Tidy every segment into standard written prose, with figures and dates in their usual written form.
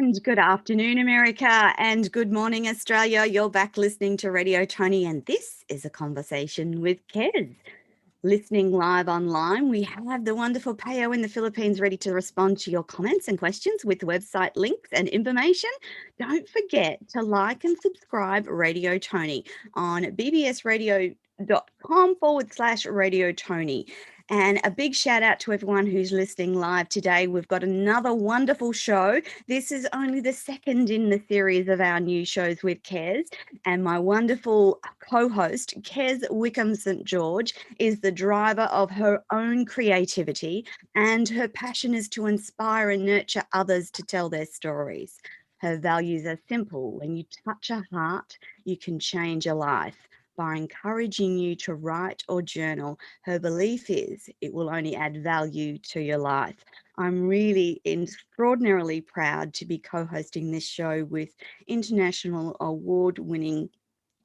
And good afternoon, America, and good morning, Australia. You're back listening to Radio Toni, and this is a conversation with Kez. Listening live online, we have the wonderful Payo in the Philippines ready to respond to your comments and questions with website links and information. Don't forget to like and subscribe Radio Toni on bbsradio.com/Radio Toni. And a big shout out to everyone who's listening live today. We've got another wonderful show. This is only the second in the series of our new shows with Kez. And my wonderful co-host, Kez Wickham St. George, is the driver of her own creativity, and her passion is to inspire and nurture others to tell their stories. Her values are simple. When you touch a heart, you can change a life. By encouraging you to write or journal, her belief is it will only add value to your life. I'm really extraordinarily proud to be co-hosting this show with international award-winning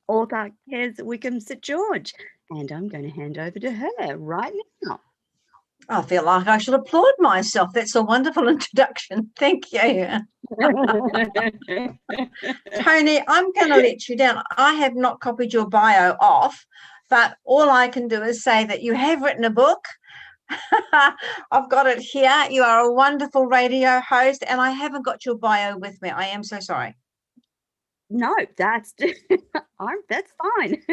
author Kez Wickham St. George. And I'm going to hand over to her right now. I feel like I should applaud myself. That's a wonderful introduction. Thank you. Toni, I'm going to let you down. I have not copied your bio off, but all I can do is say that you have written a book. I've got it here. You are a wonderful radio host, and I haven't got your bio with me. I am so sorry. No, that's fine.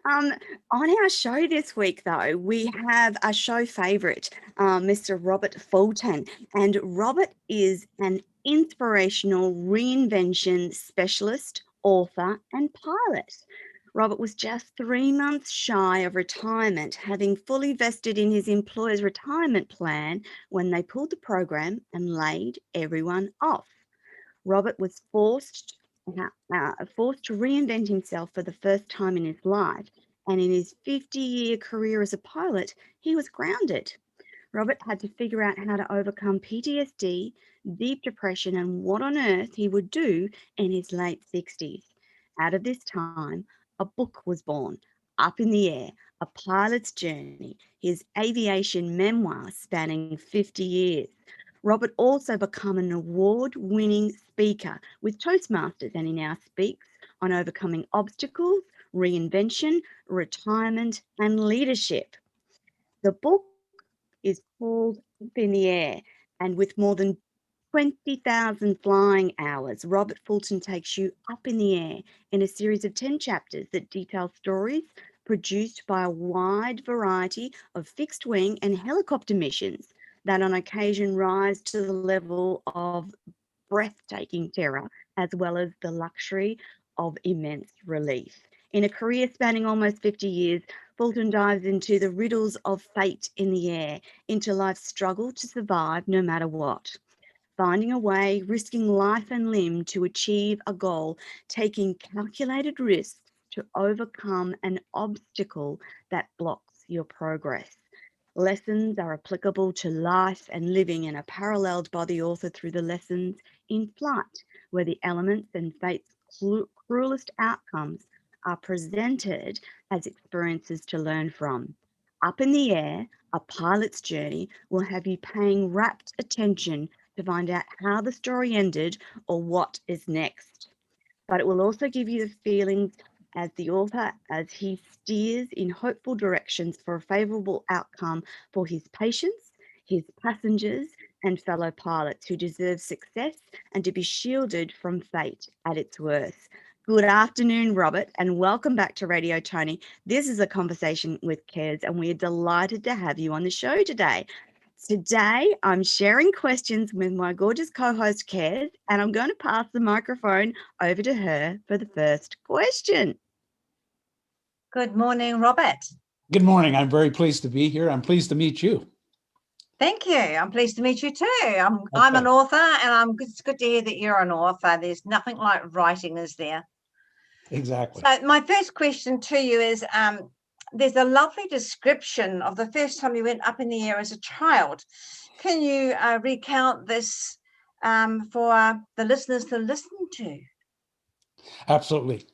On our show this week, though, we have a show favorite, Mr. Robert Fulton. And Robert is an inspirational reinvention specialist, author, and pilot. Robert was just 3 months shy of retirement, having fully vested in his employer's retirement plan when they pulled the program and laid everyone off. Robert was forced to reinvent himself for the first time in his life, and in his 50-year career as a pilot, he was grounded. Robert had to figure out how to overcome PTSD, deep depression, and what on earth he would do in his late 60s. Out of this time, a book was born, Up in the Air, A Pilot's Journey, his aviation memoir spanning 50 years. Robert also became an award-winning speaker with Toastmasters, and he now speaks on overcoming obstacles, reinvention, retirement, and leadership. The book is called Up in the Air, and with more than 20,000 flying hours, Robert Fulton takes you up in the air in a series of 10 chapters that detail stories produced by a wide variety of fixed-wing and helicopter missions that on occasion rise to the level of breathtaking terror, as well as the luxury of immense relief. In a career spanning almost 50 years, Fulton dives into the riddles of fate in the air, into life's struggle to survive no matter what. Finding a way, risking life and limb to achieve a goal, taking calculated risks to overcome an obstacle that blocks your progress. Lessons are applicable to life and living and are paralleled by the author through the lessons in flight, where the elements and fate's cruelest outcomes are presented as experiences to learn from. Up in the Air, A Pilot's Journey will have you paying rapt attention to find out how the story ended or what is next. But it will also give you the feelings as the author as he steers in hopeful directions for a favourable outcome for his patients, his passengers, and fellow pilots who deserve success and to be shielded from fate at its worst. Good afternoon, Robert, and welcome back to Radio Toni. This is a conversation with Kez, and we are delighted to have you on the show today. Today, I'm sharing questions with my gorgeous co-host, Kez, and I'm going to pass the microphone over to her for the first question. Good morning, Robert. Good morning. I'm very pleased to be here. I'm pleased to meet you. Thank you. I'm pleased to meet you too. I'm an author, and it's good to hear that you're an author. There's nothing like writing, is there? Exactly. So my first question to you is, there's a lovely description of the first time you went up in the air as a child. Can you recount this for the listeners to listen to? Absolutely.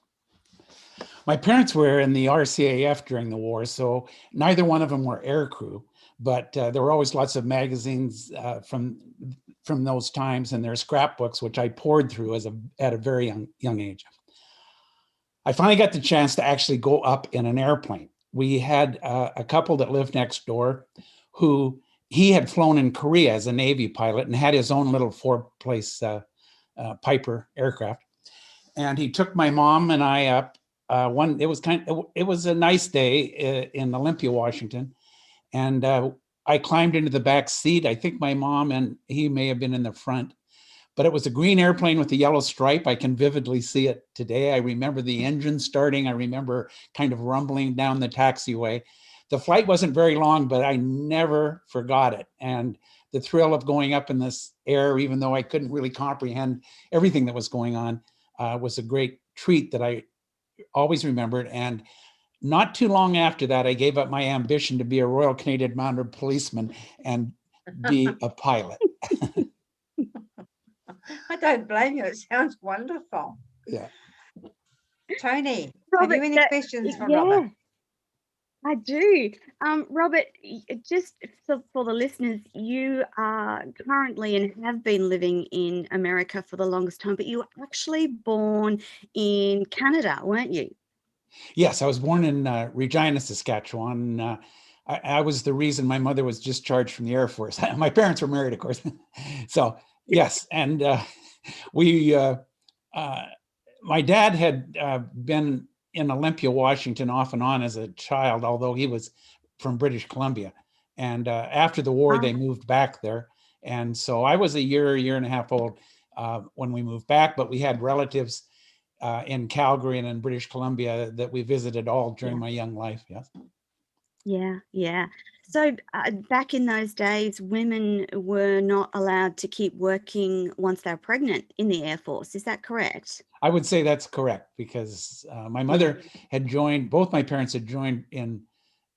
My parents were in the RCAF during the war, so neither one of them were air crew. but there were always lots of magazines from those times, and their scrapbooks, which I poured through at a very young age. I finally got the chance to actually go up in an airplane. We had a couple that lived next door who he had flown in Korea as a Navy pilot and had his own little 4-place Piper aircraft. And he took my mom and I up. It was a nice day in Olympia, Washington. And I climbed into the back seat. I think my mom and he may have been in the front, but it was a green airplane with a yellow stripe. I can vividly see it today. I remember the engine starting. I remember kind of rumbling down the taxiway. The flight wasn't very long, but I never forgot it. And the thrill of going up in this air, even though I couldn't really comprehend everything that was going on, was a great treat that I always remembered. And not too long after that, I gave up my ambition to be a Royal Canadian Mounted Policeman and be a pilot. I don't blame you. It sounds wonderful. Yeah. Toni, Robert, have you any questions for yeah, Robert? I do. Robert, just for the listeners, you are currently and have been living in America for the longest time, but you were actually born in Canada, weren't you? Yes, I was born in Regina, Saskatchewan. I was the reason my mother was discharged from the Air Force. My parents were married, of course. So yes, and my dad had been in Olympia, Washington off and on as a child, although he was from British Columbia. And after the war, they moved back there. And so I was a year and a half old when we moved back, but we had relatives in Calgary and in British Columbia that we visited all during my young life. Yes. Yeah, yeah. So back in those days, women were not allowed to keep working once they were pregnant in the Air Force. Is that correct? I would say that's correct, because my mother had joined, both my parents had joined in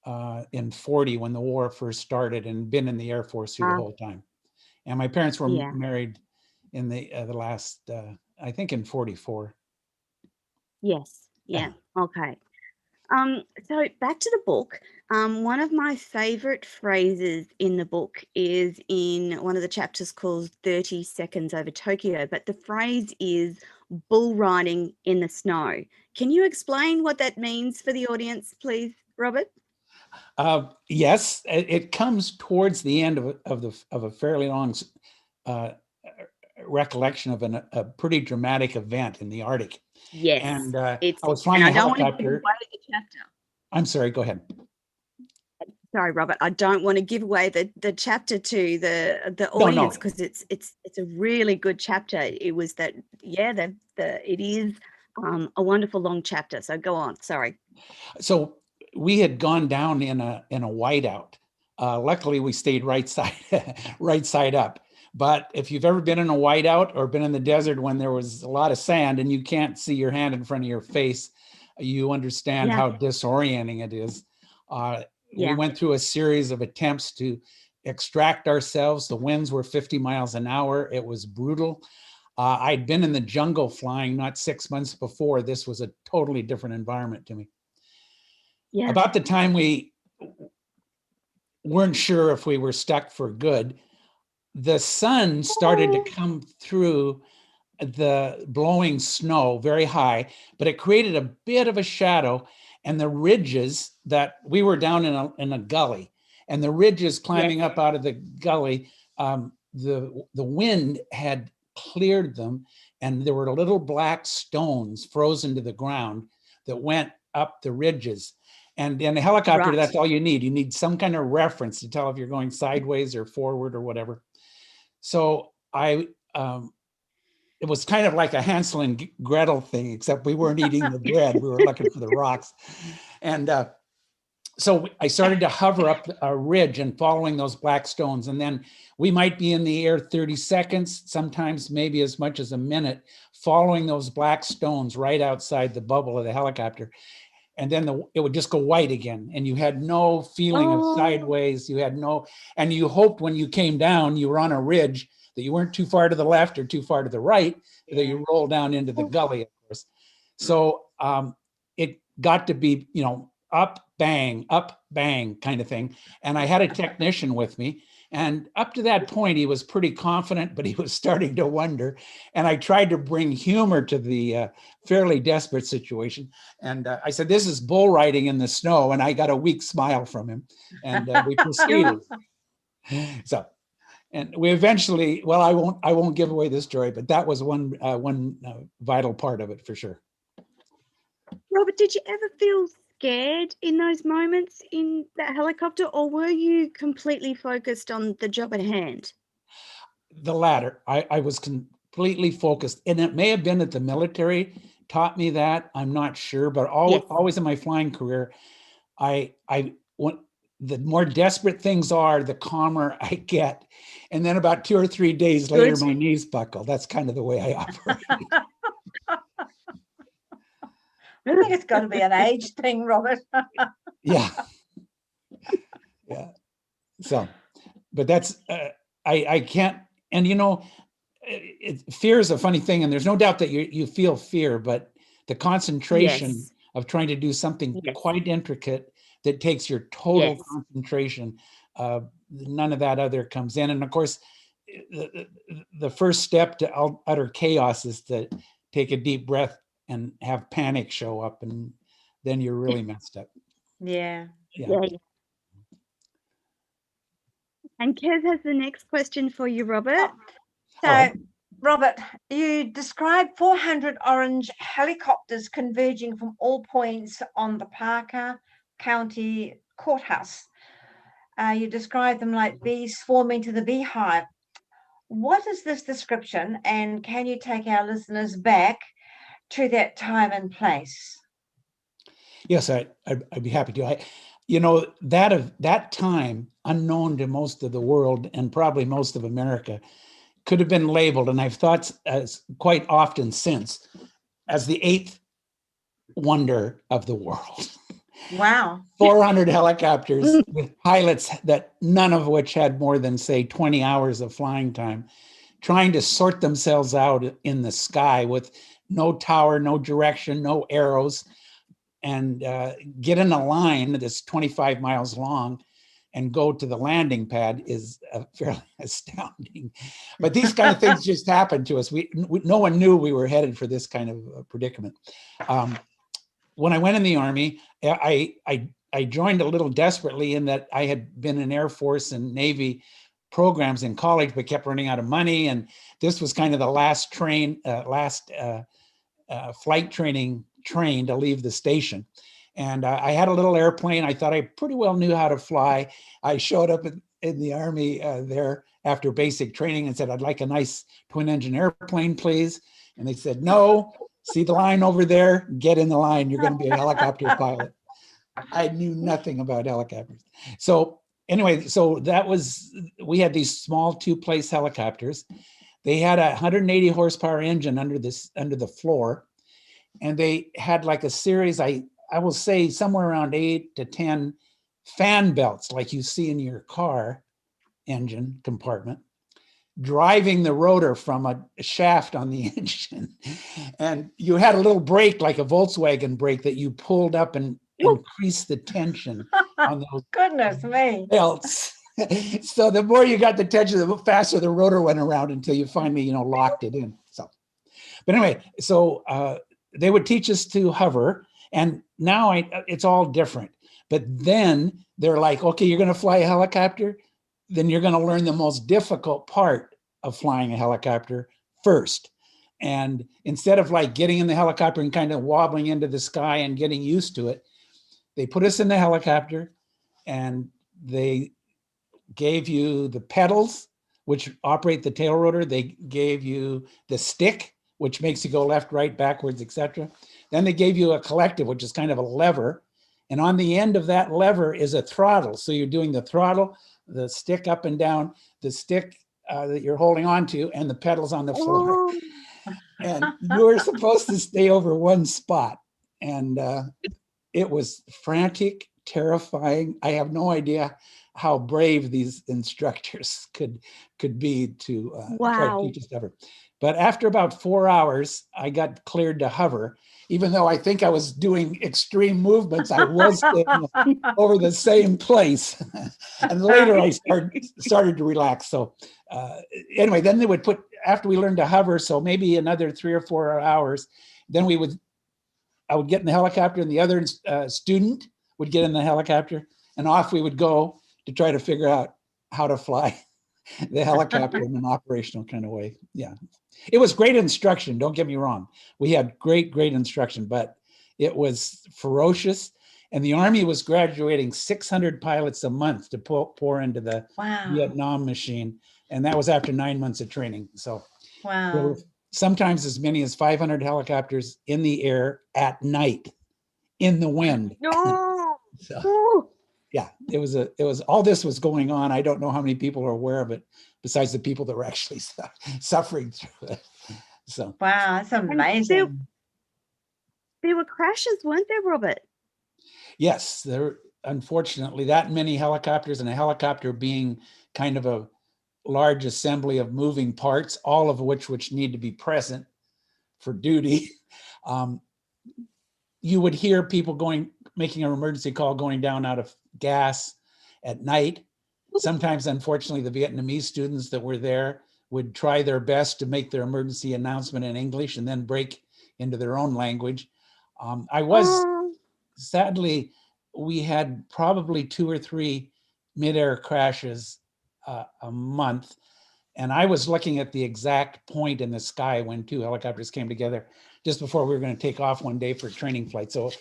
40 when the war first started and been in the Air Force through the whole time. And my parents were married in the last, I think in 44. Yes. Yeah. Okay. So back to the book. One of my favorite phrases in the book is in one of the chapters called 30 Seconds Over Tokyo, but the phrase is bull riding in the snow. Can you explain what that means for the audience, please, Robert? Yes, it comes towards the end of a fairly long recollection of a pretty dramatic event in the Arctic. Yes, and I was flying a helicopter. Want to give away the chapter. I'm sorry, go ahead. Sorry, Robert. I don't want to give away the chapter to the audience, because it's a really good chapter. It was that it is a wonderful long chapter. So go on. Sorry. So we had gone down in a whiteout. Luckily, we stayed right side up. But if you've ever been in a whiteout or been in the desert when there was a lot of sand and you can't see your hand in front of your face, you understand how disorienting it is. We went through a series of attempts to extract ourselves. The winds were 50 miles an hour. It was brutal. I'd been in the jungle flying not 6 months before. This was a totally different environment to me. Yeah. About the time we weren't sure if we were stuck for good, the sun started to come through the blowing snow very high, but it created a bit of a shadow, and the ridges that we were down in a gully, and the ridges climbing up out of the gully, the wind had cleared them, and there were little black stones frozen to the ground that went up the ridges. And in a helicopter, that's all you need. You need some kind of reference to tell if you're going sideways or forward or whatever. So it was kind of like a Hansel and Gretel thing, except we weren't eating the bread. We were looking for the rocks. And so I started to hover up a ridge and following those black stones. And then we might be in the air 30 seconds, sometimes maybe as much as a minute, following those black stones right outside the bubble of the helicopter. And then it would just go white again. And you had no feeling of sideways. And you hoped when you came down, you were on a ridge, that you weren't too far to the left or too far to the right, that you roll down into the gully, of course. So it got to be, up, bang kind of thing. And I had a technician with me. And up to that point, he was pretty confident, but he was starting to wonder. And I tried to bring humor to the fairly desperate situation. And I said, this is bull riding in the snow. And I got a weak smile from him. And we proceeded. So, and we eventually, well, I won't give away the story, but that was one vital part of it for sure. Robert, did you ever feel scared in those moments in that helicopter, or were you completely focused on the job at hand? The latter. I was completely focused, and it may have been that the military taught me that. I'm not sure, but always in my flying career, the more desperate things are, the calmer I get. And then about 2 or 3 days later, my knees buckle. That's kind of the way I operate. I think it's got to be an age thing, Robert. Yeah. So, but that's, I can't, and fear is a funny thing. And there's no doubt that you feel fear, but the concentration of trying to do something quite intricate that takes your total concentration, none of that other comes in. And of course, the first step to utter chaos is to take a deep breath and have panic show up, and then you're really messed up. Yeah. And Kez has the next question for you, Robert. So, Robert, you described 400 orange helicopters converging from all points on the Parker County Courthouse. You described them like bees swarming to the beehive. What is this description, and can you take our listeners back to that time and place? Yes, I'd be happy to. That time, unknown to most of the world and probably most of America, could have been labeled, and I've thought as quite often since, as the 8th wonder of the world. Wow. 400 helicopters with pilots that none of which had more than, say, 20 hours of flying time, trying to sort themselves out in the sky with no tower, no direction, no arrows, and get in a line that's 25 miles long and go to the landing pad is fairly astounding. But these kind of things just happened to us. No one knew we were headed for this kind of predicament. When I went in the Army, I joined a little desperately in that I had been in Air Force and Navy programs in college, but kept running out of money. And this was kind of the last flight training train to leave the station. And I had a little airplane. I thought I pretty well knew how to fly. I showed up in the Army there after basic training and said, I'd like a nice twin engine airplane, please. And they said, no, see the line over there? Get in the line. You're going to be a helicopter pilot. I knew nothing about helicopters. So anyway, we had these small 2-place helicopters. They had a 180 horsepower engine under the floor. And they had like a series, I will say somewhere around 8 to 10 fan belts like you see in your car engine compartment, driving the rotor from a shaft on the engine. And you had a little brake like a Volkswagen brake that you pulled up and increased the tension on those Goodness me. belts. So the more you got the tension, the faster the rotor went around until you finally, locked it in. So, but anyway, they would teach us to hover, and now it's all different. But then they're like, okay, you're going to fly a helicopter, then you're going to learn the most difficult part of flying a helicopter first. And instead of like getting in the helicopter and kind of wobbling into the sky and getting used to it, they put us in the helicopter and they gave you the pedals, which operate the tail rotor. They gave you the stick, which makes you go left, right, backwards, etc. Then they gave you a collective, which is kind of a lever. And on the end of that lever is a throttle. So you're doing the throttle, the stick up and down, the stick that you're holding on to, and the pedals on the floor. And you were supposed to stay over one spot. And it was frantic, terrifying. I have no idea how brave these instructors could be to try to Wow. teach us to hover. But after about 4 hours, I got cleared to hover. Even though I think I was doing extreme movements, I was staying over the same place. And later I started to relax. So anyway, then they would put, after we learned to hover, so maybe another 3 or 4 hours, then I would get in the helicopter, and the other student would get in the helicopter, and off we would go to try to figure out how to fly the helicopter in an operational kind of way. Yeah. It was great instruction. Don't get me wrong. We had great instruction, but it was ferocious. And the Army was graduating 600 pilots a month to pour into the Vietnam machine. And that was after 9 months of training. So there were sometimes as many as 500 helicopters in the air at night in the wind. No. So, yeah, it was all this was going on. I don't know how many people are aware of it besides the people that were actually suffering through it. So wow, that's amazing. There were crashes, weren't there, Robert? Yes, there unfortunately that many helicopters, and a helicopter being kind of a large assembly of moving parts, all of which need to be present for duty. You would hear people making an emergency call going down out of gas at night. Sometimes, unfortunately, the Vietnamese students that were there would try their best to make their emergency announcement in English and then break into their own language. Sadly, we had probably 2 or 3 mid-air crashes a month. And I was looking at the exact point in the sky when 2 helicopters came together just before we were going to take off one day for a training flight. So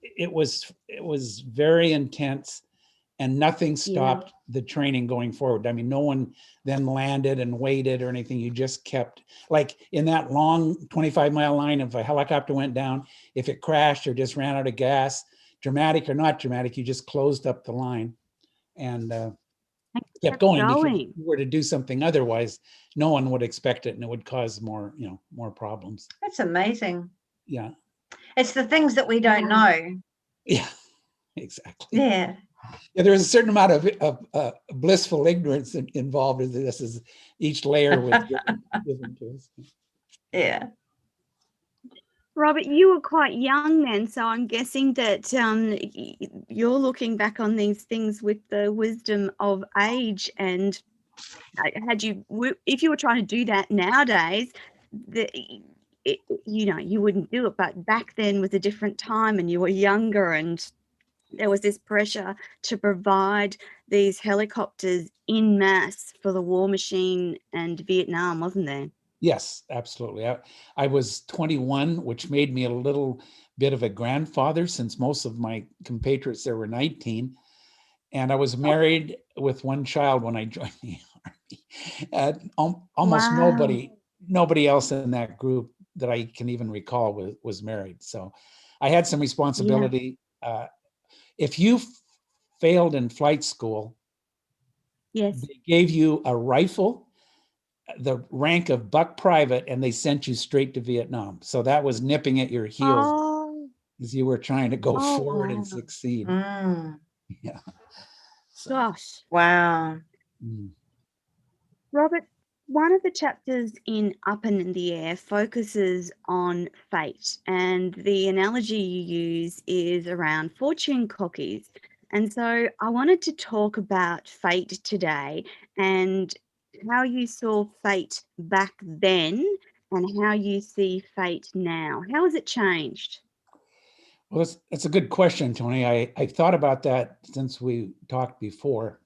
it was very intense, and nothing stopped the training going forward. I mean, no one then landed and waited or anything. You just kept, like in that long 25-mile line, if a helicopter went down, if it crashed or just ran out of gas, dramatic or not dramatic, you just closed up the line and kept going. Because if you were to do something otherwise, no one would expect it, and it would cause more problems. That's amazing. Yeah. It's the things that we don't know. Yeah, exactly. Yeah. Yeah, there's a certain amount of blissful ignorance involved in this, as each layer was given to us. Yeah. Robert, you were quite young then, so I'm guessing that you're looking back on these things with the wisdom of age. And if you were trying to do that nowadays, you wouldn't do it. But back then was a different time, and you were younger, and there was this pressure to provide these helicopters en masse for the war machine and Vietnam, wasn't there? Yes, absolutely. I was 21, which made me a little bit of a grandfather, since most of my compatriots there were 19. And I was married with 1 child when I joined the Army. Almost nobody else in that group that I can even recall was married. So I had some responsibility. If you failed in flight school, they gave you a rifle, the rank of buck private, and they sent you straight to Vietnam. So that was nipping at your heels as you were trying to go forward and succeed. Yeah. So. Gosh. Wow. Robert, one of the chapters in Up and in the Air focuses on fate, and the analogy you use is around fortune cookies. And so I wanted to talk about fate today, and how you saw fate back then and how you see fate now. How has it changed? Well, that's a good question, Toni. I thought about that since we talked before.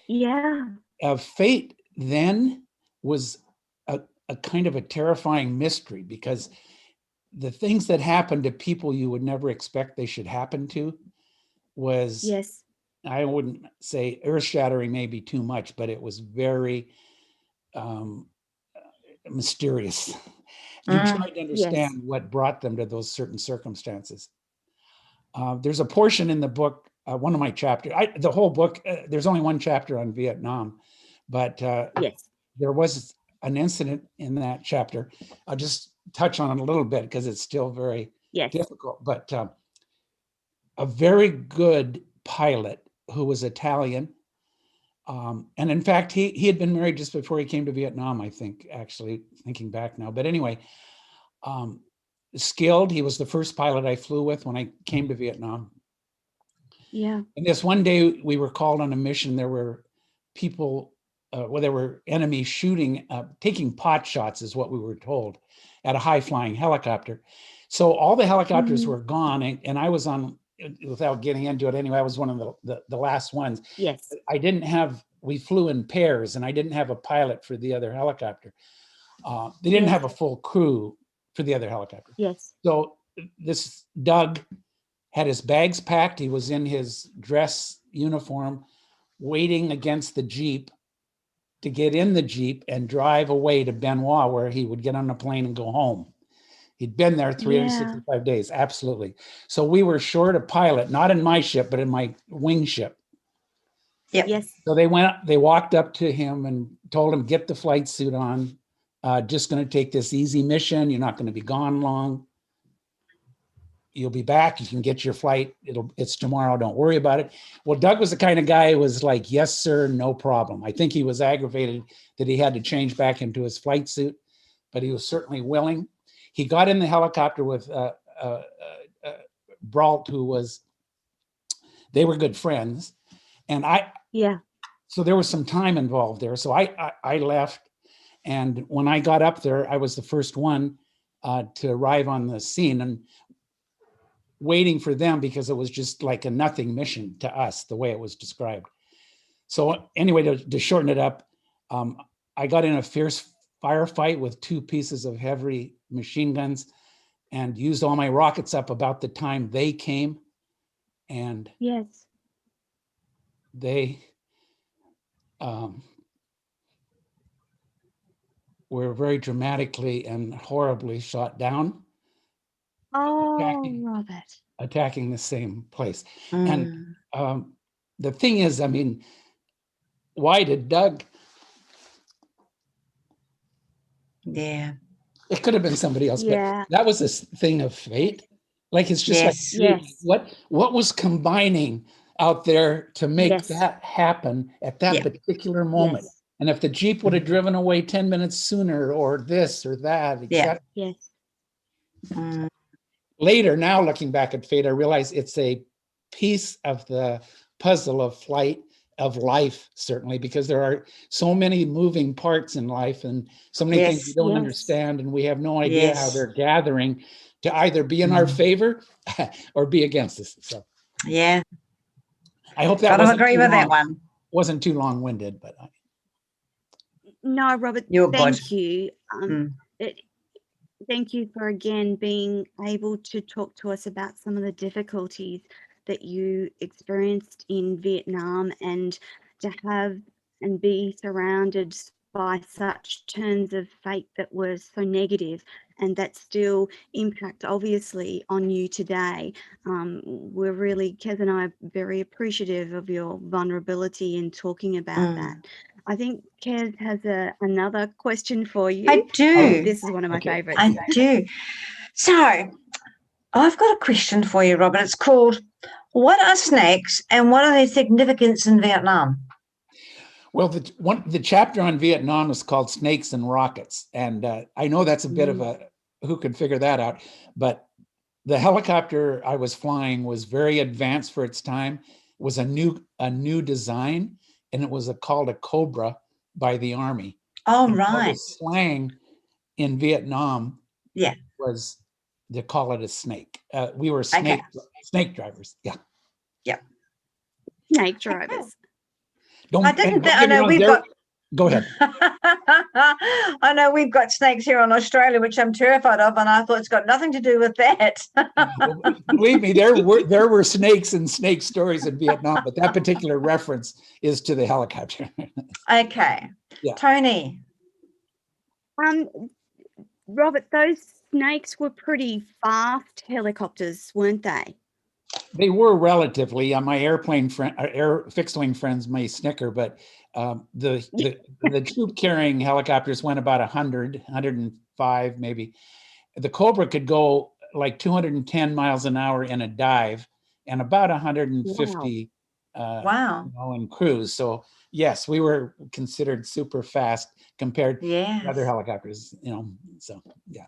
Yeah. Fate then was a kind of a terrifying mystery, because the things that happened to people you would never expect they should happen to was, I wouldn't say earth-shattering, maybe too much, but it was very mysterious. You tried to understand what brought them to those certain circumstances. There's a portion in the book, one of my chapters, the whole book, there's only 1 chapter on Vietnam, but there was an incident in that chapter. I'll just touch on it a little bit because it's still very difficult. But a very good pilot who was Italian. And in fact, he had been married just before he came to Vietnam, I think, actually, thinking back now. But anyway, skilled. He was the first pilot I flew with when I came to Vietnam. Yeah. And this one day we were called on a mission. There were people, there were enemies shooting, taking pot shots is what we were told, at a high flying helicopter. So all the helicopters were gone, and I was on, without getting into it anyway, I was one of the last ones. Yes. We flew in pairs, and I didn't have a pilot for the other helicopter. They didn't have a full crew for the other helicopter. Yes. So this Doug had his bags packed. He was in his dress uniform, waiting against the Jeep to get in the Jeep and drive away to Benoit, where he would get on a plane and go home. He'd been there 365 days. Absolutely. So we were short a pilot, not in my ship, but in my wing ship. Yep. Yes. So they walked up to him and told him, get the flight suit on. Just going to take this easy mission. You're not going to be gone long. You'll be back. You can get your flight. It's tomorrow. Don't worry about it. Well, Doug was the kind of guy who was like, yes, sir, no problem. I think he was aggravated that he had to change back into his flight suit, but he was certainly willing. He got in the helicopter with Brault, they were good friends. And so there was some time involved there. So I left. And when I got up there, I was the first one to arrive on the scene and waiting for them, because it was just like a nothing mission to us, the way it was described. So anyway, to shorten it up, I got in a fierce firefight with 2 pieces of heavy machine guns and used all my rockets up about the time they came. And yes, they were very dramatically and horribly shot down. Robert. Attacking the same place. And the thing is, I mean, why did Doug? Yeah. It could have been somebody else, but that was a thing of fate. Like, it's just what was combining out there to make that happen at that particular moment. Yes. And if the Jeep would have driven away 10 minutes sooner, or this or that, Yes. Later, now looking back at fate, I realize it's a piece of the puzzle of flight, of life, certainly, because there are so many moving parts in life and so many things we don't understand, and we have no idea how they're gathering to either be in our favor or be against us. So yeah, I hope that I agree with that one. Wasn't too long-winded, but no, Robert, thank you. Thank you for again being able to talk to us about some of the difficulties that you experienced in Vietnam, and to have and be surrounded by such turns of fate that were so negative and that still impact obviously on you today. We're really, Kez and I are very appreciative of your vulnerability in talking about that. I think Kez has another question for you. I do. This is one of my favorites. I do. So I've got a question for you, Robert. It's called, what are snakes and what are their significance in Vietnam? Well, the chapter on Vietnam is called Snakes and Rockets. And I know that's a bit of a, who could figure that out, but the helicopter I was flying was very advanced for its time, was a new design, and it was called a Cobra by the Army. Oh, right. The slang in Vietnam was to call it a snake. We were snake drivers. Yeah. Yep. Snake drivers. I know we've got. Go ahead. I know we've got snakes here in Australia, which I'm terrified of, and I thought it's got nothing to do with that. Believe me, there were snakes and snake stories in Vietnam, but that particular reference is to the helicopter. Okay. Yeah. Toni. Robert, those snakes were pretty fast helicopters, weren't they? They were relatively. My airplane friend, fixed wing friends may snicker, but the troop carrying helicopters went about 100, 105 maybe. The Cobra could go like 210 miles an hour in a dive and about 150 Wow. and cruise. So yes, we were considered super fast compared to other Yes. helicopters, so yeah.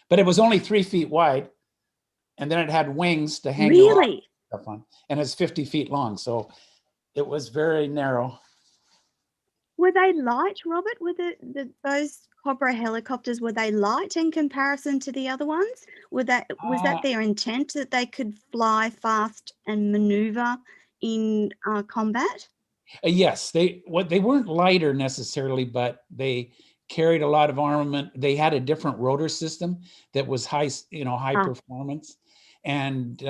But it was only 3 feet wide, and then it had wings to hang your rocket Really? stuff on, and it's 50 feet long. So it was very narrow. Were they light, Robert? Were those Cobra helicopters, were they light in comparison to the other ones? Was Uh, that their intent, that they could fly fast and maneuver in combat? yes, they weren't lighter necessarily, but they carried a lot of armament. They had a different rotor system that was high Ah, performance, and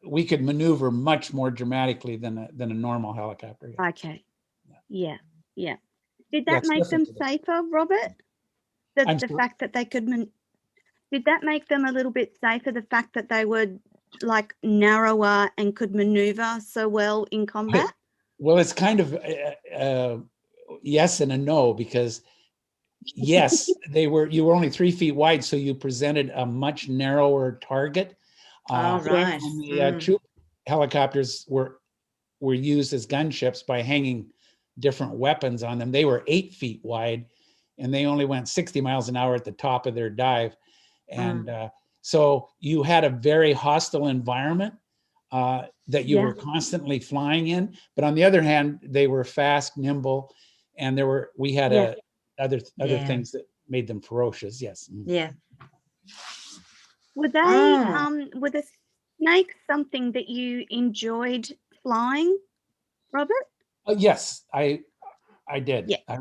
we could maneuver much more dramatically than a normal helicopter. okay. Yeah, yeah. Did Yeah, that it's make them different today. safer, Robert? The I'm the sorry. fact that they could did that make them a little bit safer, the fact that they were, like, narrower and could maneuver so well in combat? Well, it's kind of yes and a no, because yes, you were only 3 feet wide, so you presented a much narrower target. All Yes. right. And the troop helicopters were used as gunships by hanging different weapons on them. They were 8 feet wide, and they only went 60 miles an hour at the top of their dive. And so you had a very hostile environment that you Yeah, were constantly flying in. But on the other hand, they were fast, nimble, and we had yeah. other Yeah. things that made them ferocious. Yes. Yeah. Were Mm. were the snakes something that you enjoyed flying, Robert? Yes, I did. Yeah.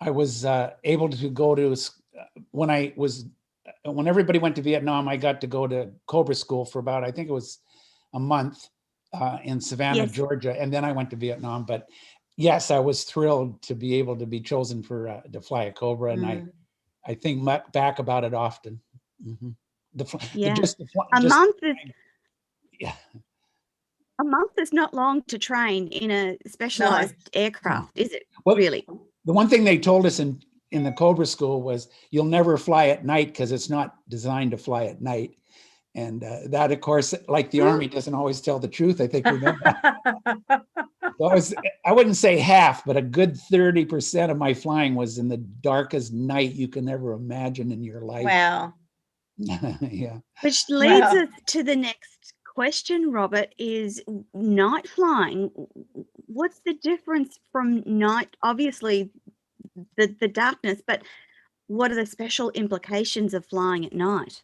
I was able to go to when when everybody went to Vietnam. I got to go to Cobra School for about, I think it was a month in Savannah, Yes. Georgia, and then I went to Vietnam. But yes, I was thrilled to be able to be chosen for to fly a Cobra, and Mm. I think back about it often. Mhm. Yeah. A Just month is yeah. a month is not long to train in a No. specialized aircraft, is it? Well, Really? the one thing they told us in the Cobra School was you'll never fly at night because it's not designed to fly at night. And that, of course, like the Army, doesn't always tell the truth. I think we know that. So I wouldn't say half, but a good 30% of my flying was in the darkest night you can ever imagine in your life. Wow. Yeah. Which leads Well, us to the next question, Robert, is night flying. What's the difference from night? Obviously, the darkness, but what are the special implications of flying at night?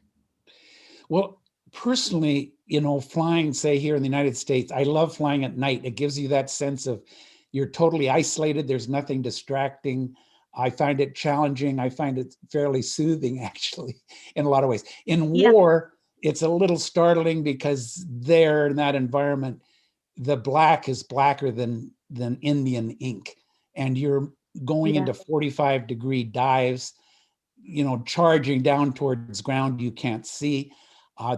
Well, personally, flying, say here in the United States, I love flying at night. It gives you that sense of you're totally isolated. There's nothing distracting. I find it challenging. I find it fairly soothing, actually, in a lot of ways. In Yeah, war, it's a little startling because there in that environment, the black is blacker than Indian ink, and you're going yeah, into 45-degree dives, charging down towards ground you can't see.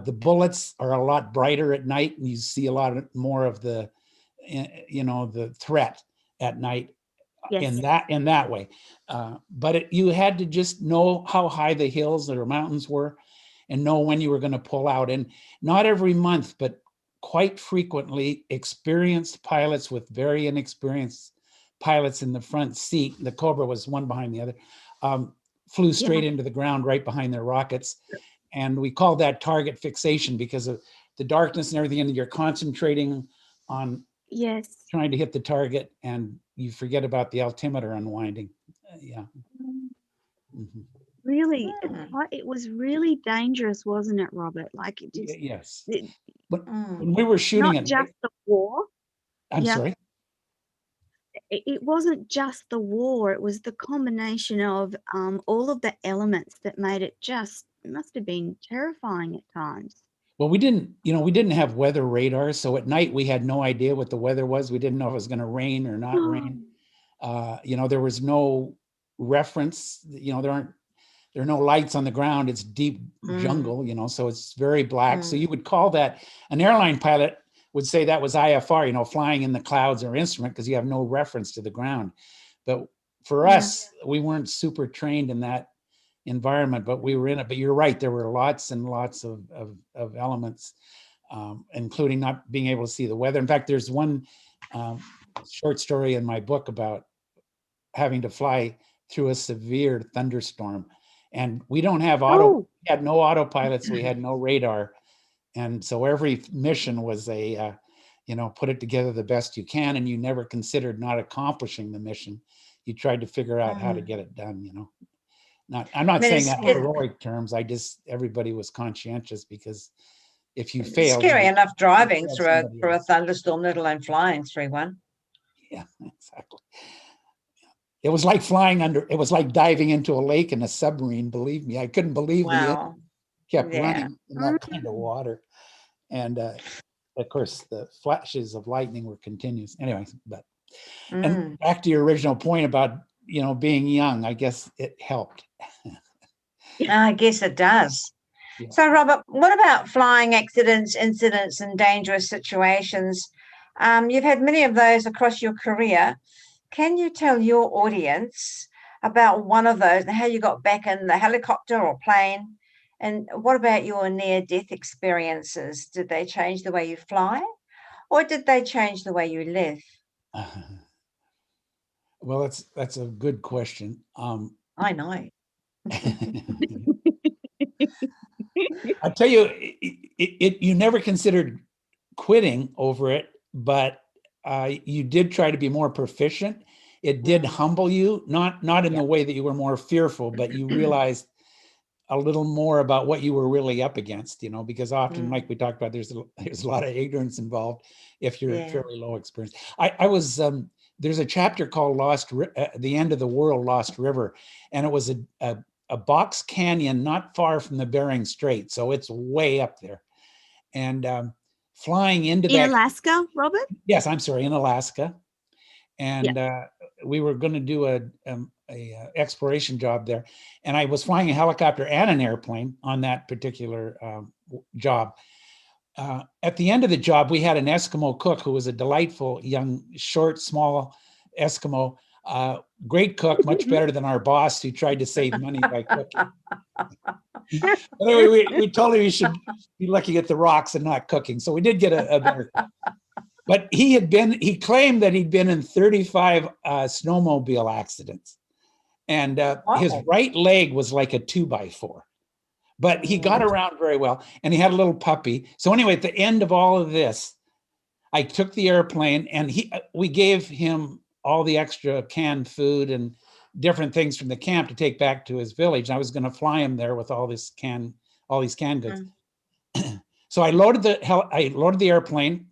The bullets are a lot brighter at night, and you see a lot more of the threat at night in yes, that way. But you had to just know how high the hills or mountains were, and know when you were going to pull out. And not every month, but quite frequently, experienced pilots with very inexperienced pilots in the front seat. The Cobra was one behind the other. Flew yeah, straight into the ground right behind their rockets. And we call that target fixation because of the darkness and everything, and you're concentrating on yes. trying to hit the target, and you forget about the altimeter unwinding. Yeah. Mhm. Really, mm, it was really dangerous, wasn't it, Robert? Like Yes. it, But mm. when we were shooting not at night, just the war. I'm Yeah, sorry. it wasn't just the war. It was the combination of all of the elements that made it just must have been terrifying at times. Well, we didn't have weather radar, so at night we had no idea what the weather was. We didn't know if it was going to rain or not rain. There was no reference. There are no lights on the ground. It's deep Mm. jungle, so it's very black. So Mm. you would call that, an airline pilot would say that was IFR, flying in the clouds or instrument, because you have no reference to the ground. But for Yeah, us, we weren't super trained in that environment, but we were in it. But you're right, there were lots and lots of elements, including not being able to see the weather. In fact, there's one short story in my book about having to fly through a severe thunderstorm. And we don't have we had no autopilots, we had no radar. And so every mission was a, put it together the best you can, and you never considered not accomplishing the mission. You tried to figure out how to get it done, I'm not saying that in heroic terms. Everybody was conscientious, because if you fail, scary enough driving through a thunderstorm, let alone flying through one. Yeah, exactly. It was like it was like diving into a lake in a submarine. Believe me, I couldn't believe the engine kept running in that kind of water. And of course, the flashes of lightning were continuous. Anyway, and back to your original point about being young, I guess it helped. I guess it does. Yeah. So, Robert, what about flying accidents, incidents, and dangerous situations? You've had many of those across your career. Can you tell your audience about one of those and how you got back in the helicopter or plane? And what about your near-death experiences? Did they change the way you fly, or did they change the way you live? Well, that's a good question. I know. I tell you, you never considered quitting over it, but you did try to be more proficient. It did humble you, not in the way that you were more fearful, but you realized a little more about what you were really up against, because often, like we talked about, there's a lot of ignorance involved if you're fairly low experience. I was there's a chapter called The End of the World, Lost River, and it was a box canyon not far from the Bering Strait, so it's way up there. And flying into in Alaska, Robert? Yes, I'm sorry, in Alaska. And we were going to do a exploration job there, and I was flying a helicopter and an airplane on that particular job. At the end of the job, we had an Eskimo cook who was a delightful young, short, small Eskimo. Great cook, much better than our boss who tried to save money by cooking. Anyway, we told him he should be looking at the rocks and not cooking. So we did get a better cook. But he claimed that he'd been in 35 snowmobile accidents. And his right leg was like a 2x4. But he got around very well, and he had a little puppy. So anyway, at the end of all of this, I took the airplane, and we gave him all the extra canned food and different things from the camp to take back to his village. I was going to fly him there with all these canned goods. So I loaded the airplane,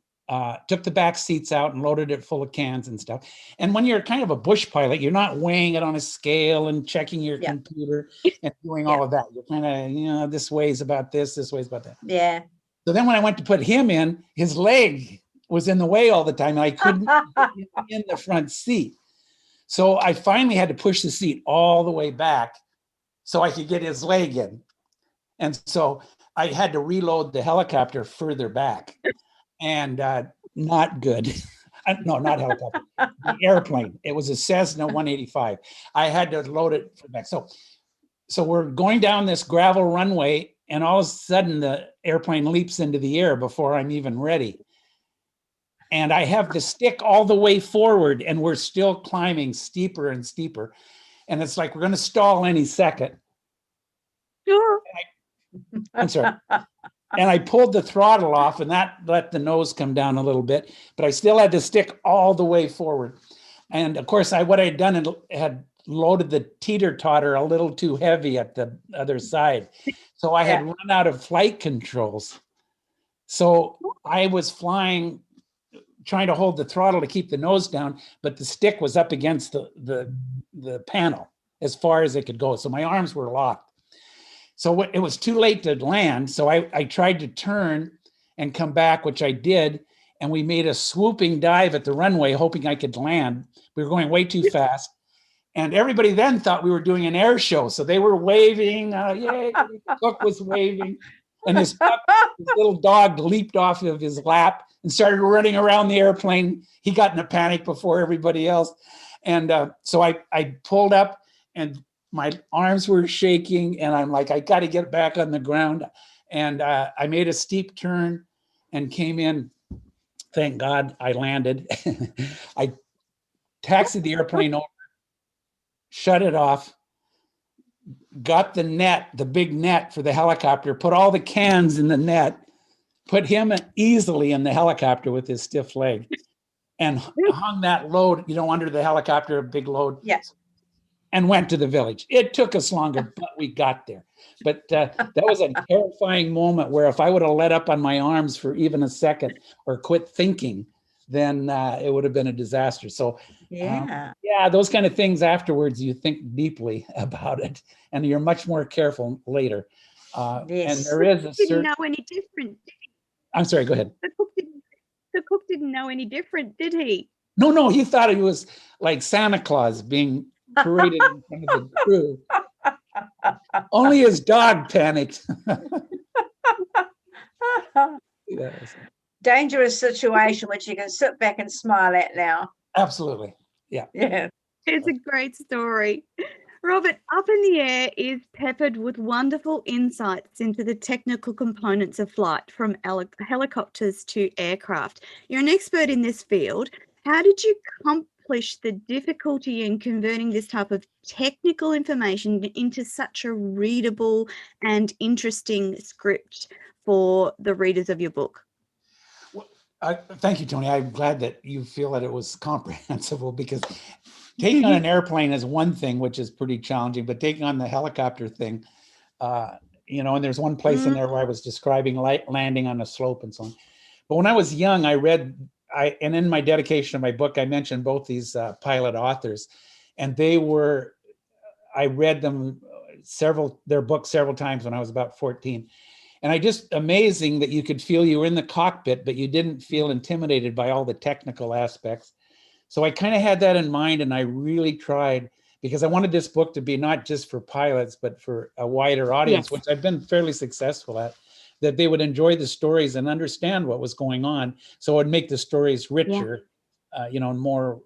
took the back seats out and loaded it full of cans and stuff. And when you're kind of a bush pilot, you're not weighing it on a scale and checking your computer and doing all of that. You're kind of, this weighs about this weighs about that. Yeah. So then when I went to put him in, his leg was in the way all the time, and I couldn't get in the front seat. So I finally had to push the seat all the way back so I could get his leg in. And so I had to reload the helicopter further back. And not good. No, not helicopter. The airplane. It was a Cessna 185. I had to load it back. So we're going down this gravel runway, and all of a sudden the airplane leaps into the air before I'm even ready. And I have the stick all the way forward, and we're still climbing steeper and steeper. And it's like we're going to stall any second. Sure. I'm sorry. And I pulled the throttle off, and that let the nose come down a little bit, but I still had to stick all the way forward. And of course, what I had done had loaded the teeter-totter a little too heavy at the other side. So I had run out of flight controls. So I was flying, trying to hold the throttle to keep the nose down, but the stick was up against the panel as far as it could go. So my arms were locked. So it was too late to land. So I tried to turn and come back, which I did. And we made a swooping dive at the runway, hoping I could land. We were going way too fast. And everybody then thought we were doing an air show. So they were waving, yay, the cook was waving. And his little dog leaped off of his lap and started running around the airplane. He got in a panic before everybody else. And so I pulled up, and my arms were shaking, and I'm like, I got to get back on the ground. And I made a steep turn and came in Thank God I landed. I taxied the airplane over, shut it off, got the net, the big net for the helicopter, put all the cans in the net, put him easily in the helicopter with his stiff leg, and hung that load, under the helicopter, a big load, Yes. and went to the village. It took us longer, but we got there. But that was a terrifying moment where if I would have let up on my arms for even a second or quit thinking, then it would have been a disaster. So Yeah. those kind of things afterwards, you think deeply about it, and you're much more careful later. Yes. And there is a Didn't certain... know any different. I'm sorry, go ahead. The cook didn't know any different, did he? No, he thought he was like Santa Claus being paraded in front of the crew. Only his dog panicked. Yes. Dangerous situation which you can sit back and smile at now. Absolutely. Yeah. It's a great story. Robert, Up in the Air is peppered with wonderful insights into the technical components of flight, from helicopters to aircraft. You're an expert in this field. How did you accomplish the difficulty in converting this type of technical information into such a readable and interesting script for the readers of your book? Thank you, Toni. I'm glad that you feel that it was comprehensible, because taking on an airplane is one thing, which is pretty challenging, but taking on the helicopter thing, and there's one place in there where I was describing landing on a slope and so on. But when I was young, and in my dedication of my book, I mentioned both these pilot authors, and I read their books several times when I was about 14. And just amazing that you could feel you were in the cockpit, but you didn't feel intimidated by all the technical aspects. So I kind of had that in mind, and I really tried, because I wanted this book to be not just for pilots, but for a wider audience, which I've been fairly successful at, that they would enjoy the stories and understand what was going on. So it would make the stories richer, and more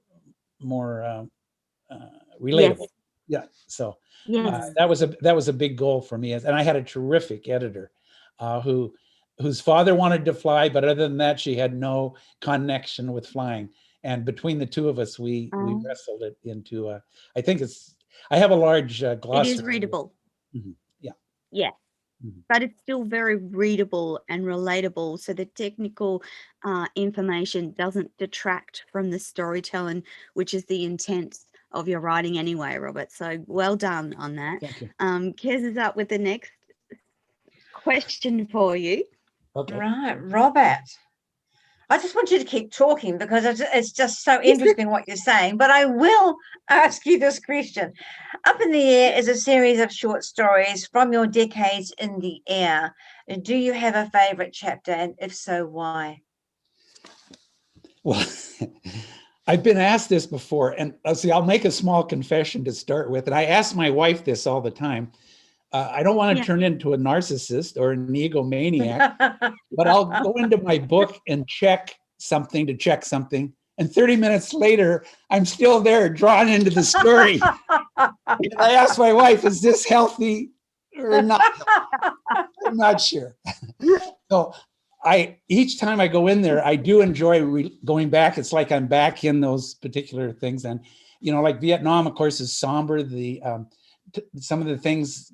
relatable. Yeah. So that was a big goal for me. And I had a terrific editor whose father wanted to fly, but other than that, she had no connection with flying. And between the two of us, we wrestled it into I have a large glossary. It is readable. Mm-hmm. Yeah. Yeah. Mm-hmm. But it's still very readable and relatable. So the technical information doesn't detract from the storytelling, which is the intent of your writing anyway, Robert. So well done on that. Thank you. Kez is up with the next question for you. Okay. Right, Robert. I just want you to keep talking, because it's just so interesting what you're saying. But I will ask you this question. Up in the Air is a series of short stories from your decades in the air. Do you have a favorite chapter? And if so, why? Well, I've been asked this before, and I'll make a small confession to start with. And I ask my wife this all the time. I don't want to turn into a narcissist or an egomaniac, but I'll go into my book and check something. And 30 minutes later, I'm still there, drawn into the story. And I ask my wife, is this healthy or not? I'm not sure. So each time I go in there, I do enjoy going back. It's like I'm back in those particular things. And, like Vietnam, of course, is somber. Some of the things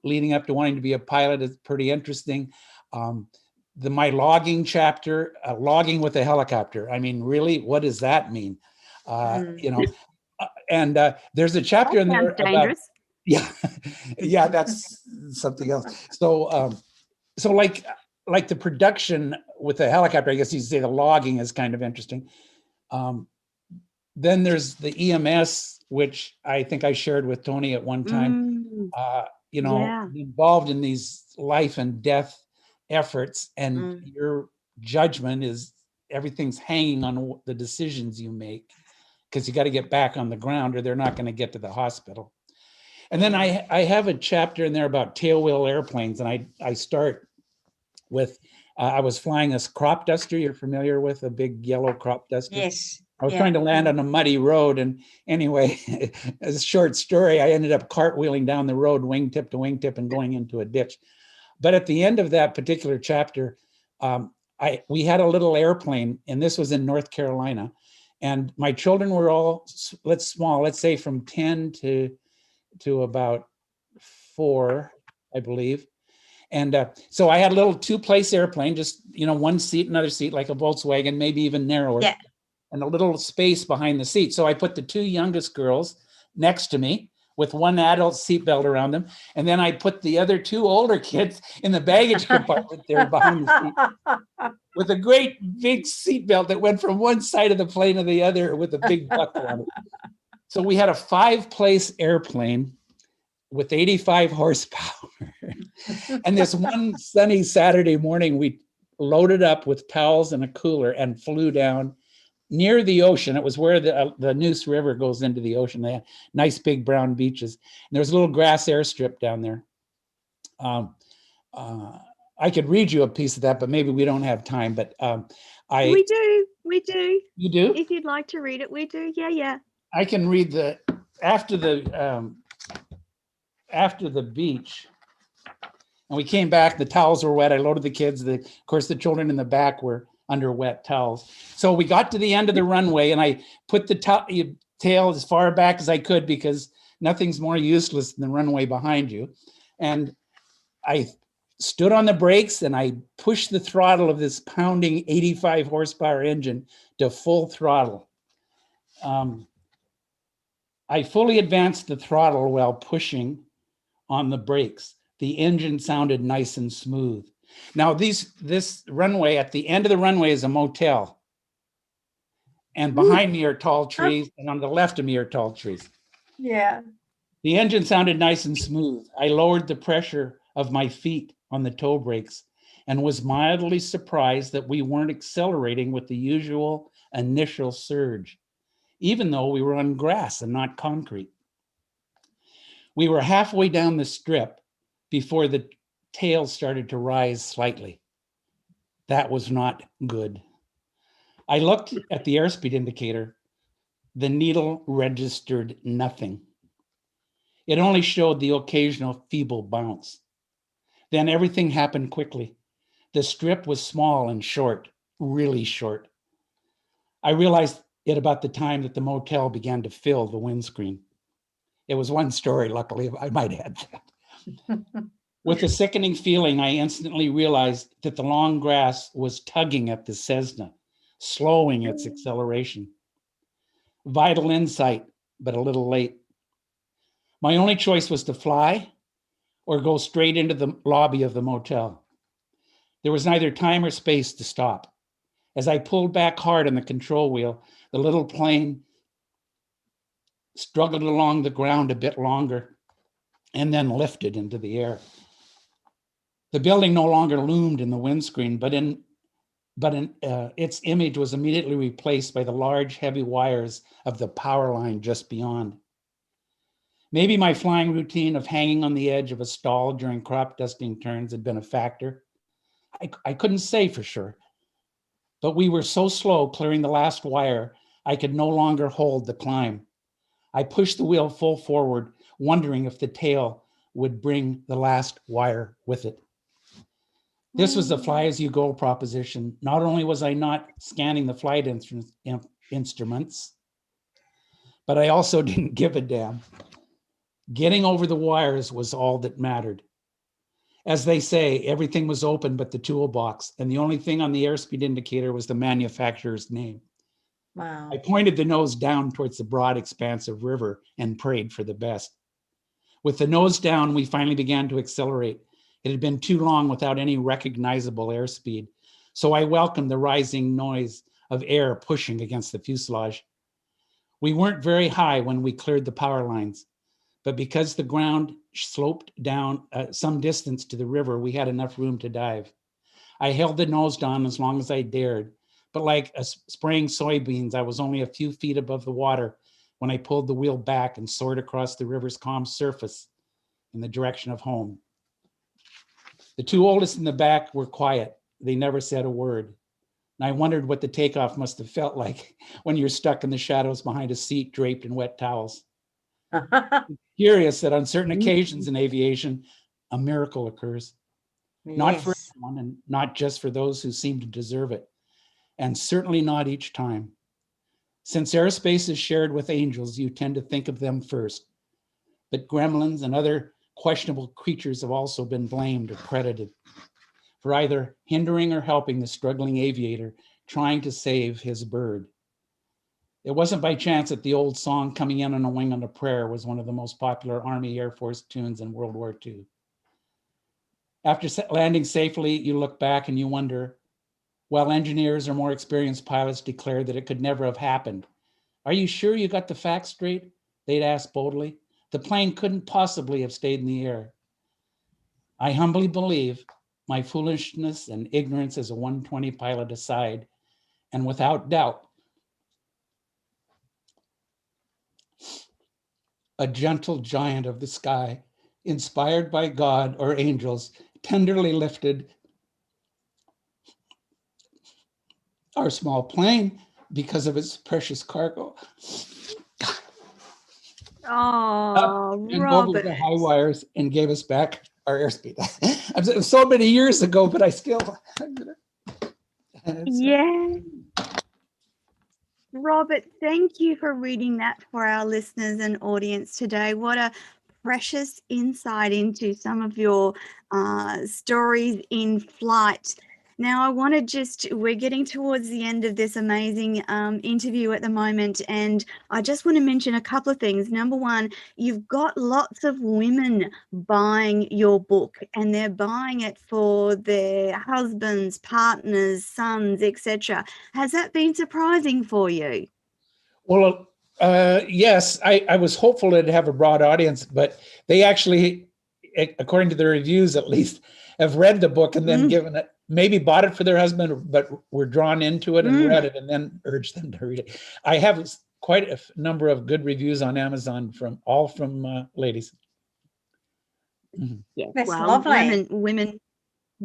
leading up to wanting to be a pilot is pretty interesting. My logging chapter, logging with a helicopter. I mean, really, what does that mean? And there's a chapter in there dangerous. About, that's something else. So like the production with the helicopter, I guess you'd say the logging is kind of interesting. Then there's the EMS, which I think I shared with Toni at one time, involved in these life and death efforts, and your judgment is everything's hanging on the decisions you make, because you got to get back on the ground or they're not going to get to the hospital. And then I have a chapter in there about tailwheel airplanes, and I start with, I was flying a crop duster. You're familiar with a big yellow crop duster? Yes. I was trying to land on a muddy road, and anyway, as a short story, I ended up cartwheeling down the road, wingtip to wingtip, and going into a ditch. But at the end of that particular chapter, we had a little airplane, and this was in North Carolina, and my children were all small, let's say from 10 to about 4, I believe. And so I had a little 2-place airplane, just, one seat, another seat, like a Volkswagen, maybe even narrower, Yeah. and a little space behind the seat. So I put the 2 youngest girls next to me with one adult seatbelt around them. And then I put the other 2 older kids in the baggage compartment there behind the seat with a great big seatbelt that went from one side of the plane to the other with a big buckle on it. So we had a 5-place airplane with 85 horsepower. And this one sunny Saturday morning, we loaded up with towels and a cooler and flew down near the ocean. It was where the Neuse River goes into the ocean. They had nice big brown beaches. And there's a little grass airstrip down there. I could read you a piece of that, but maybe we don't have time. But we do. You do? If you'd like to read it, we do. Yeah. I can read after the beach. And we came back, the towels were wet. I loaded the kids. Of course, the children in the back were under wet towels. So we got to the end of the runway, and I put the tail as far back as I could, because nothing's more useless than the runway behind you. And I stood on the brakes, and I pushed the throttle of this pounding 85 horsepower engine to full throttle. I fully advanced the throttle while pushing on the brakes. The engine sounded nice and smooth. Now, this runway, at the end of the runway is a motel. And behind me are tall trees, and on the left of me are tall trees. Yeah. The engine sounded nice and smooth. I lowered the pressure of my feet on the toe brakes and was mildly surprised that we weren't accelerating with the usual initial surge, even though we were on grass and not concrete. We were halfway down the strip before the tail started to rise slightly. That was not good. I looked at the airspeed indicator. The needle registered nothing. It only showed the occasional feeble bounce. Then everything happened quickly. The strip was small and short, really short. I realized it about the time that the motel began to fill the windscreen. It was one story, luckily, I might add that. With a sickening feeling, I instantly realized that the long grass was tugging at the Cessna, slowing its acceleration. Vital insight, but a little late. My only choice was to fly or go straight into the lobby of the motel. There was neither time or space to stop. As I pulled back hard on the control wheel, the little plane struggled along the ground a bit longer and then lifted into the air. The building no longer loomed in the windscreen, but its image was immediately replaced by the large, heavy wires of the power line just beyond. Maybe my flying routine of hanging on the edge of a stall during crop dusting turns had been a factor. I couldn't say for sure, but we were so slow clearing the last wire, I could no longer hold the climb. I pushed the wheel full forward, wondering if the tail would bring the last wire with it. This was the fly as you go proposition. Not only was I not scanning the flight instruments, but I also didn't give a damn. Getting over the wires was all that mattered. As they say, everything was open but the toolbox, and the only thing on the airspeed indicator was the manufacturer's name. Wow. I pointed the nose down towards the broad expanse of river and prayed for the best. With the nose down, we finally began to accelerate. It had been too long without any recognizable airspeed, so I welcomed the rising noise of air pushing against the fuselage. We weren't very high when we cleared the power lines, but because the ground sloped down some distance to the river, we had enough room to dive. I held the nose down as long as I dared, but like spraying soybeans, I was only a few feet above the water when I pulled the wheel back and soared across the river's calm surface in the direction of home. The 2 oldest in the back were quiet. They never said a word. And I wondered what the takeoff must have felt like when you're stuck in the shadows behind a seat draped in wet towels. Curious that on certain occasions in aviation, a miracle occurs. Not for Yes. everyone, and not just for those who seem to deserve it, and certainly not each time. Since airspace is shared with angels, you tend to think of them first. But gremlins and other questionable creatures have also been blamed or credited for either hindering or helping the struggling aviator trying to save his bird. It wasn't by chance that the old song "Coming In on a Wing on a Prayer" was one of the most popular Army Air Force tunes in World War II. After landing safely, you look back and you wonder, while engineers or more experienced pilots declare that it could never have happened, "Are you sure you got the facts straight?" they'd ask boldly. "The plane couldn't possibly have stayed in the air." I humbly believe, my foolishness and ignorance as a 120 pilot aside, and without doubt, a gentle giant of the sky, inspired by God or angels, tenderly lifted our small plane because of its precious cargo up Oh, and over Robert. the high wires and gave us back our airspeed. It was so many years ago, but I still. Yeah. Robert, thank you for reading that for our listeners and audience today. What a precious insight into some of your stories in flight. Now, I want to we're getting towards the end of this amazing interview at the moment, and I just want to mention a couple of things. Number one, you've got lots of women buying your book, and they're buying it for their husbands, partners, sons, etc. Has that been surprising for you? Well, yes, I was hopeful it'd have a broad audience, but they actually, according to the reviews at least, have read the book and then given it, maybe bought it for their husband, but were drawn into it and read it and then urged them to read it. I have quite a number of good reviews on Amazon from ladies. Yeah, That's well, lovely. women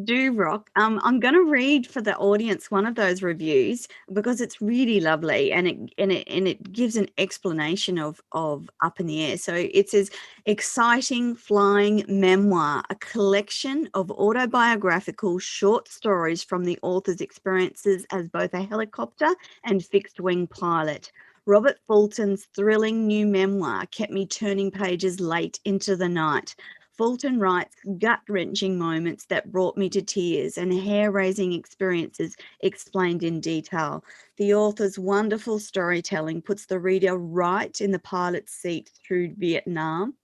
do rock. I'm going to read for the audience one of those reviews because it's really lovely, and it gives an explanation of Up in the Air. So it says, "Exciting flying memoir, a collection of autobiographical short stories from the author's experiences as both a helicopter and fixed wing pilot. Robert Fulton's thrilling new memoir kept me turning pages late into the night. Fulton writes gut-wrenching moments that brought me to tears and hair-raising experiences explained in detail. The author's wonderful storytelling puts the reader right in the pilot's seat through Vietnam,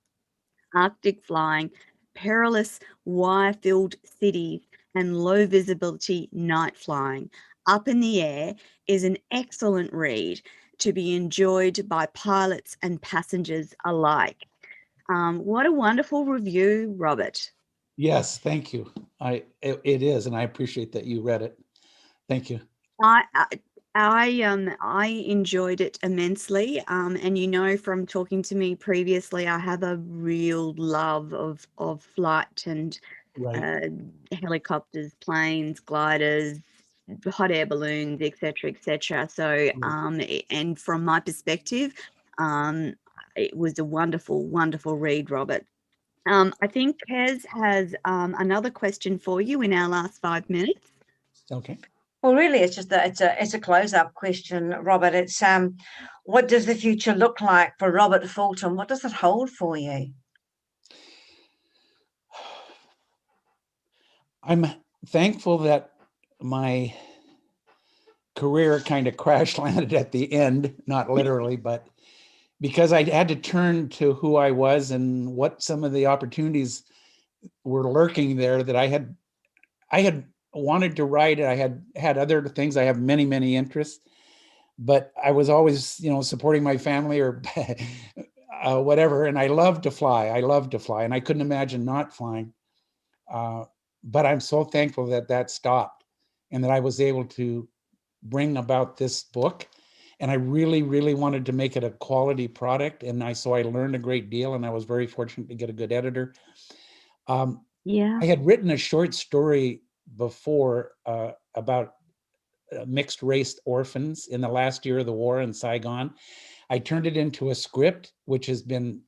Arctic flying, perilous wire-filled cities, and low-visibility night flying. Up in the Air is an excellent read to be enjoyed by pilots and passengers alike." What a wonderful review, Robert. Yes, thank you. It is, and I appreciate that you read it. Thank you. I enjoyed it immensely, and you know from talking to me previously, I have a real love of flight and Right. helicopters, planes, gliders, hot air balloons, etc., etc. So, and from my perspective, it was a wonderful, wonderful read, Robert. I think Kez has another question for you in our last 5 minutes. Okay. Well, really, it's just it's a close-up question, Robert. It's what does the future look like for Robert Fulton? What does it hold for you? I'm thankful that my career kind of crash landed at the end, not literally, but because I had to turn to who I was and what some of the opportunities were lurking there that I had wanted to write. I had other things. I have many, many interests, but I was always, supporting my family or whatever. And I love to fly. And I couldn't imagine not flying. But I'm so thankful that stopped and that I was able to bring about this book. And I really, really wanted to make it a quality product. And so I learned a great deal, and I was very fortunate to get a good editor. Yeah. I had written a short story before about mixed race orphans in the last year of the war in Saigon. I turned it into a script, which has been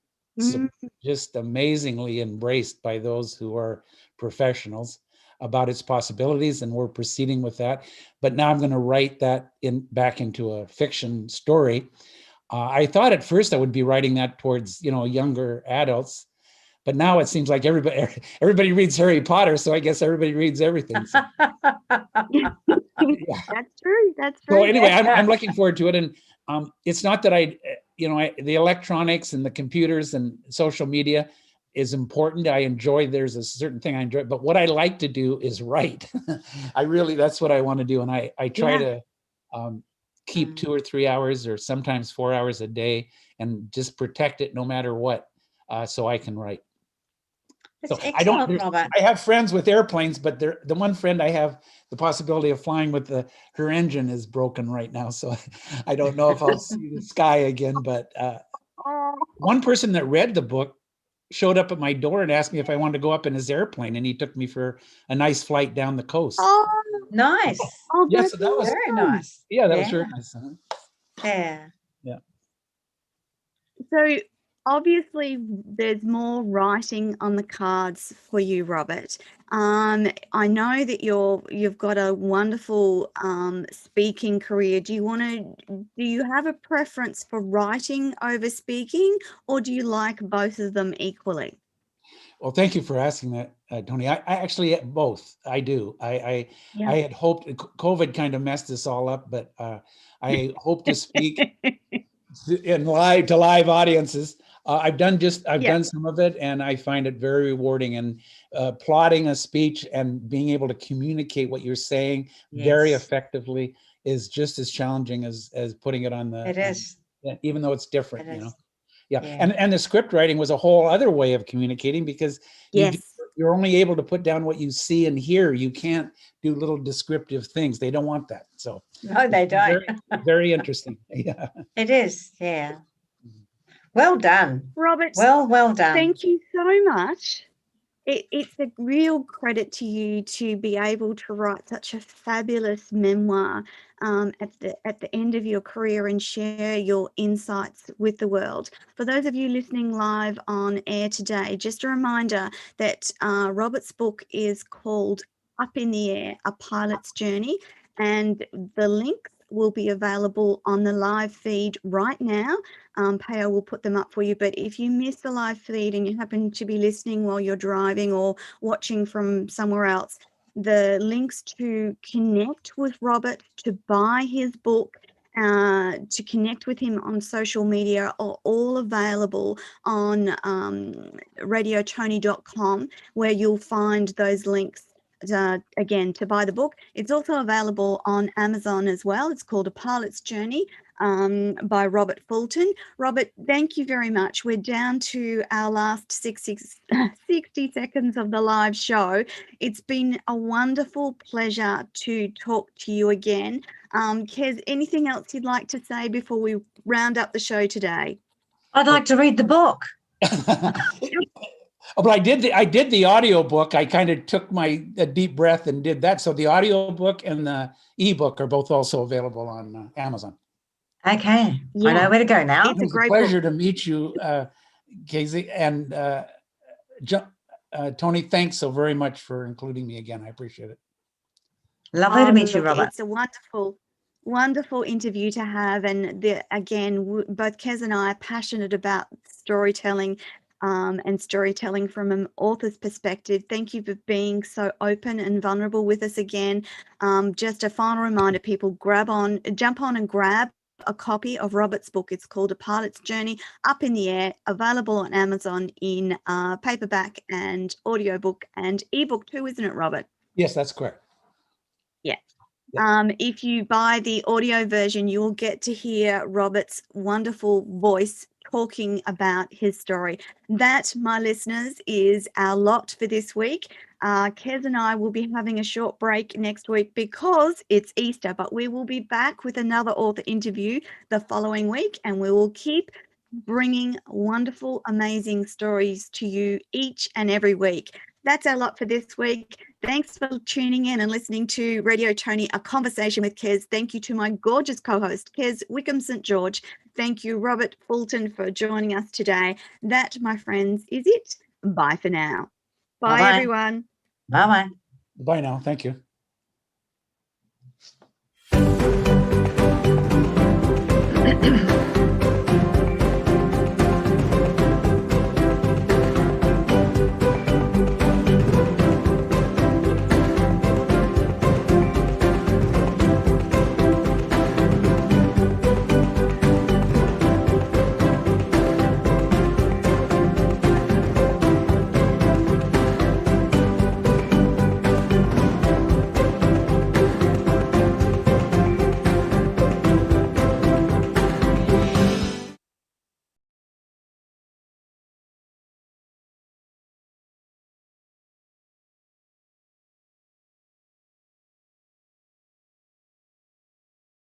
just amazingly embraced by those who are professionals. about its possibilities, and we're proceeding with that. But now I'm going to write that back into a fiction story. I thought at first I would be writing that towards, younger adults, but now it seems like everybody reads Harry Potter, so I guess everybody reads everything. So, yeah. That's true. That's true. So anyway, I'm looking forward to it, and it's not that the electronics and the computers and social media is important. There's a certain thing I enjoy, but what I like to do is write. That's what I want to do, and I try to keep 2 or 3 hours, or sometimes 4 hours a day, and just protect it no matter what, so I can write. That's So excellent, Robert. I have friends with airplanes, but the one friend I have the possibility of flying with, her engine is broken right now. So I don't know if I'll see the sky again, but one person that read the book showed up at my door and asked me if I wanted to go up in his airplane, and he took me for a nice flight down the coast. Oh, nice. Oh, Yeah, that's so that was very nice. Yeah, that was very nice. Yeah. Yeah. So obviously there's more writing on the cards for you, Robert. I know that you've got a wonderful speaking career. Do you have a preference for writing over speaking, or do you like both of them equally? Well, thank you for asking that, Toni. I actually both. I do. I had hoped COVID kind of messed us all up, but I hope to speak to live audiences. I've done some of it, and I find it very rewarding. And plotting a speech and being able to communicate what you're saying very effectively is just as challenging as putting it on the. It is. Even though it's different, It is. Yeah. And the script writing was a whole other way of communicating, because you're only able to put down what you see and hear. You can't do little descriptive things. They don't want that. So no, they don't. Very, very interesting. Yeah. It is. Yeah. Well done, Robert. Well done. Thank you so much. It's a real credit to you to be able to write such a fabulous memoir at the end of your career and share your insights with the world. For those of you listening live on air today, just a reminder that Robert's book is called Up in the Air, A Pilot's Journey, and the links will be available on the live feed right now. Peo will put them up for you, but if you miss the live feed and you happen to be listening while you're driving or watching from somewhere else, the links to connect with Robert, to buy his book, to connect with him on social media are all available on radiotoni.com, where you'll find those links. Again, to buy the book. It's also available on Amazon as well. It's called A Pilot's Journey by Robert Fulton. Robert, thank you very much. We're down to our last 60 seconds of the live show. It's been a wonderful pleasure to talk to you again. Kez, anything else you'd like to say before we round up the show today? I'd like to read the book. Oh, but I did the audio book. I kind of took a deep breath and did that. So the audio book and the ebook are both also available on Amazon. Okay. Yeah. I know where to go now. It's a pleasure to meet you, Casey. And Toni, thanks so very much for including me again. I appreciate it. Lovely to meet you, Robert. It's a wonderful interview to have. And again, both Kez and I are passionate about storytelling. And storytelling from an author's perspective. Thank you for being so open and vulnerable with us again. Just a final reminder, people, jump on and grab a copy of Robert's book. It's called A Pilot's Journey, Up in the Air, available on Amazon in paperback and audiobook and ebook too, isn't it, Robert? Yes, that's correct. Yeah. If you buy the audio version, you'll get to hear Robert's wonderful voice talking about his story. That, my listeners, is our lot for this week. Kez and I will be having a short break next week because it's Easter, but we will be back with another author interview the following week, and we will keep bringing wonderful, amazing stories to you each and every week. That's our lot for this week. Thanks for tuning in and listening to Radio Toni, A Conversation with Kez. Thank you to my gorgeous co-host, Kez Wickham St. George. Thank you, Robert Fulton, for joining us today. That, my friends, is it. Bye for now. Bye, everyone. Bye-bye. Bye now. Thank you.